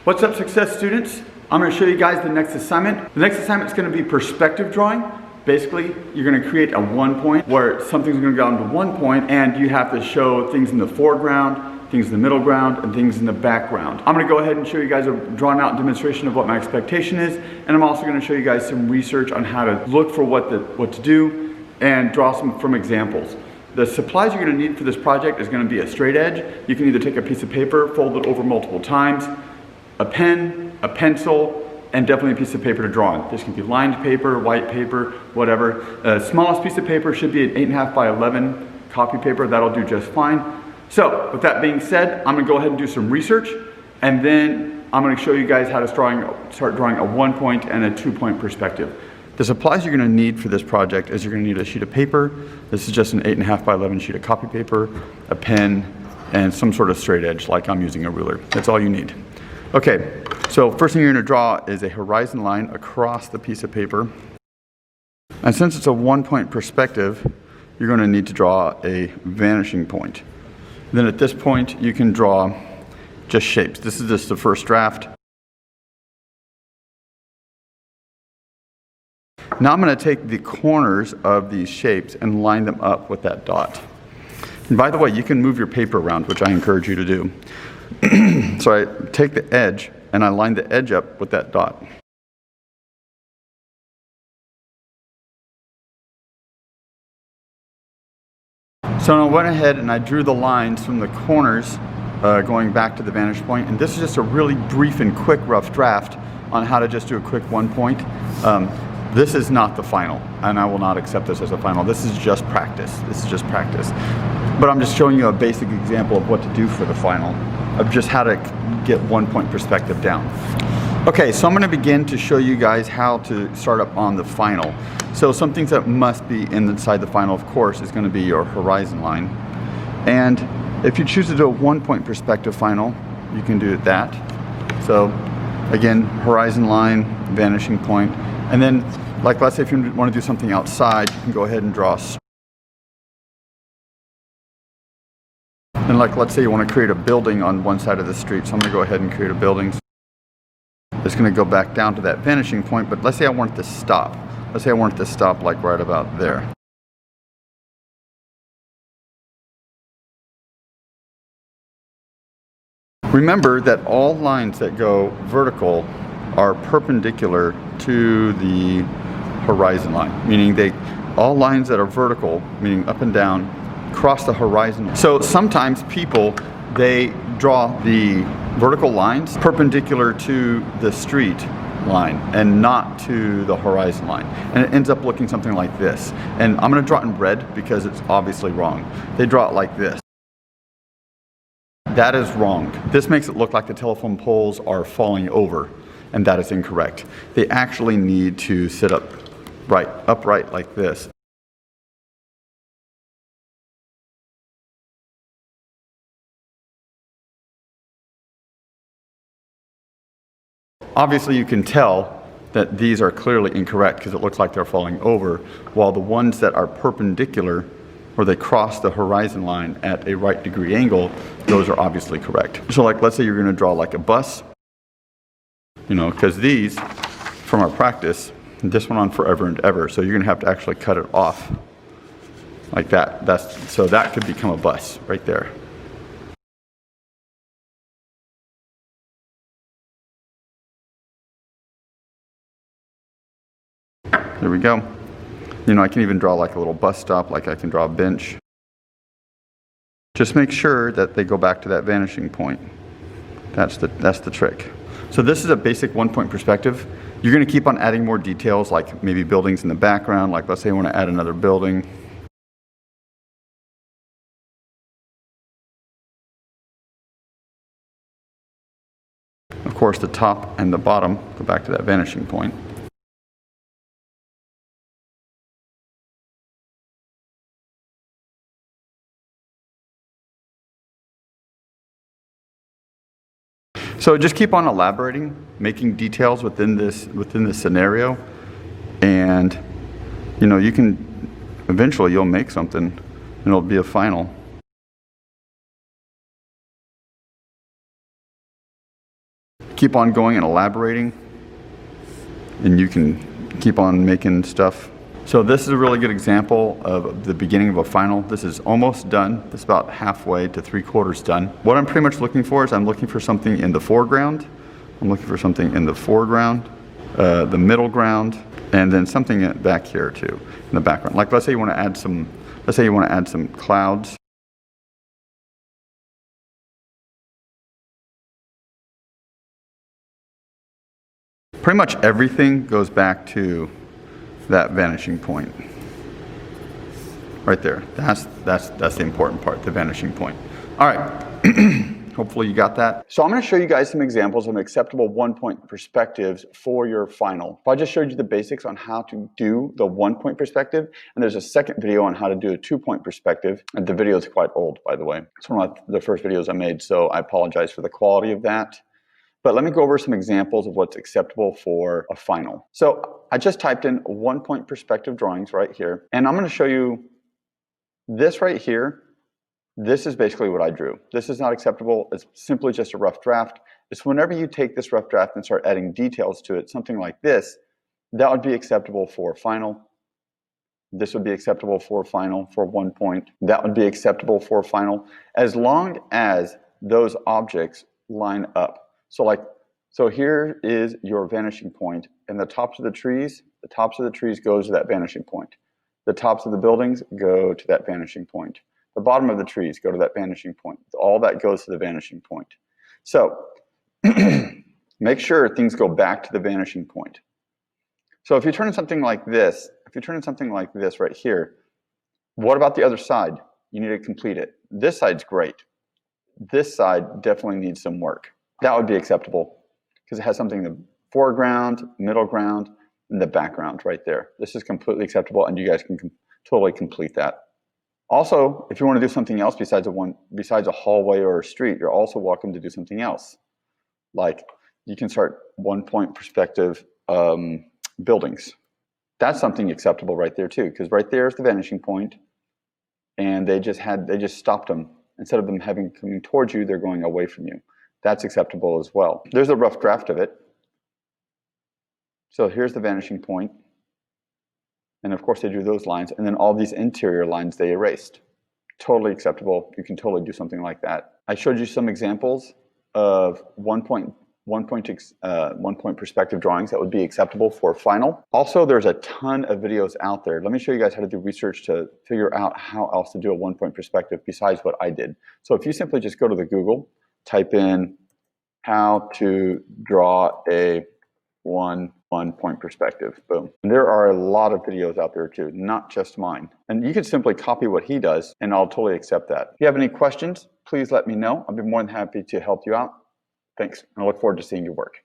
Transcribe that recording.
What's up, success students? I'm going to show you guys the next assignment. The next assignment is going to be perspective drawing. Basically, you're going to create a 1 point where something's going to go into 1 point and you have to show things in the foreground, things in the middle ground, and things in the background. I'm going to go ahead and show you guys a drawn out demonstration of what my expectation is, and I'm also going to show you guys some research on how to look for what to do and draw some from examples. The supplies you're going to need for this project is going to be a straight edge. You can either take a piece of paper, fold it over multiple times, a pen, a pencil, and definitely a piece of paper to draw on. This can be lined paper, white paper, whatever. The smallest piece of paper should be an 8.5 by 11 copy paper. That'll do just fine. So with that being said, I'm going to go ahead and do some research, and then I'm going to show you guys how to start drawing a 1 point and a 2 point perspective. The supplies you're going to need for this project is you're going to need a sheet of paper. This is just an 8.5 by 11 sheet of copy paper, a pen, and some sort of straight edge, like I'm using a ruler. That's all you need. Okay, so first thing you're going to draw is a horizon line across the piece of paper. And since it's a 1 point perspective, you're going to need to draw a vanishing point. Then at this point, you can draw just shapes. This is just the first draft. Now I'm going to take the corners of these shapes and line them up with that dot. And by the way, you can move your paper around, which I encourage you to do. So I take the edge and I line the edge up with that dot. So I went ahead and I drew the lines from the corners going back to the vantage point. And this is just a really brief and quick rough draft on how to just do a quick 1 point. This is not the final, and I will not accept this as a final. This is just practice. This is just practice. But I'm just showing you a basic example of what to do for the final, of just how to get 1 point perspective down. Okay, so I'm going to begin to show you guys how to start up on the final. So some things that must be inside the final, of course, is going to be your horizon line. And if you choose to do a 1 point perspective final, you can do that. So again, horizon line, vanishing point, and then like let's say if you want to do something outside, you can go ahead and draw. And like let's say you want to create a building on one side of the street, so I'm going to go ahead and create a building. It's going to go back down to that vanishing point, but let's say I want it to stop. Let's say I want it to stop like right about there. Remember that all lines that go vertical are perpendicular to the horizon line, meaning all lines that are vertical, meaning up and down, cross the horizon. So sometimes people, they draw the vertical lines perpendicular to the street line and not to the horizon line. And it ends up looking something like this. And I'm going to draw it in red because it's obviously wrong. They draw it like this. That is wrong. This makes it look like the telephone poles are falling over, and that is incorrect. They actually need to sit upright like this. Obviously, you can tell that these are clearly incorrect because it looks like they're falling over, while the ones that are perpendicular, where they cross the horizon line at a right degree angle, those are obviously correct. So like, let's say you're going to draw like a bus, because these, from our practice, this went on forever and ever, so you're going to have to actually cut it off like that. So that could become a bus right there. There we go. I can even draw like a little bus stop, like I can draw a bench. Just make sure that they go back to that vanishing point. That's the trick. So this is a basic 1 point perspective. You're going to keep on adding more details, like maybe buildings in the background, like let's say I want to add another building. Of course, the top and the bottom go back to that vanishing point. So just keep on elaborating, making details within this scenario, and you can eventually you'll make something and it'll be a final. keep on going and elaborating, and you can keep on making stuff. So this is a really good example of the beginning of a final. This is almost done. It's about halfway to 3/4 done. What I'm pretty much looking for is I'm looking for something in the foreground. I'm looking for something in the foreground, the middle ground, and then something back here too, in the background. Like let's say you want to add some clouds. Pretty much everything goes back to that vanishing point. Right there. That's the important part, the vanishing point. All right. Hopefully you got that. So I'm going to show you guys some examples of acceptable 1-point perspectives for your final. I just showed you the basics on how to do the 1-point perspective, and there's a second video on how to do a 2-point perspective. And the video is quite old, by the way. It's one of the first videos I made, so I apologize for the quality of that. But let me go over some examples of what's acceptable for a final. So I just typed in 1-point perspective drawings right here, and I'm going to show you this right here. This is basically what I drew. This is not acceptable. It's simply just a rough draft. It's whenever you take this rough draft and start adding details to it, something like this, that would be acceptable for final. This would be acceptable for final for 1 point. That would be acceptable for final, as long as those objects line up. So here is your vanishing point, and the tops of the trees goes to that vanishing point. The tops of the buildings go to that vanishing point. The bottom of the trees go to that vanishing point. All that goes to the vanishing point. So make sure things go back to the vanishing point. So if you turn something like this, right here, what about the other side? You need to complete it. This side's great. This side definitely needs some work. That would be acceptable because it has something in the foreground, middle ground, and the background right there. This is completely acceptable, and you guys can totally complete that. Also, if you want to do something else besides a hallway or a street, you're also welcome to do something else. Like you can start 1-point perspective buildings. That's something acceptable right there too, because right there is the vanishing point, and they just stopped them. Instead of them coming towards you, they're going away from you. That's acceptable as well. There's a rough draft of it. So here's the vanishing point. And of course they drew those lines, and then all these interior lines they erased. Totally acceptable. You can totally do something like that. I showed you some examples of 1-point perspective drawings that would be acceptable for final. Also, there's a ton of videos out there. Let me show you guys how to do research to figure out how else to do a 1-point perspective besides what I did. So if you simply just go to the Google, type in how to draw a 1-point perspective. Boom. And there are a lot of videos out there too, not just mine. And you can simply copy what he does, and I'll totally accept that. If you have any questions, please let me know. I'll be more than happy to help you out. Thanks, and I look forward to seeing your work.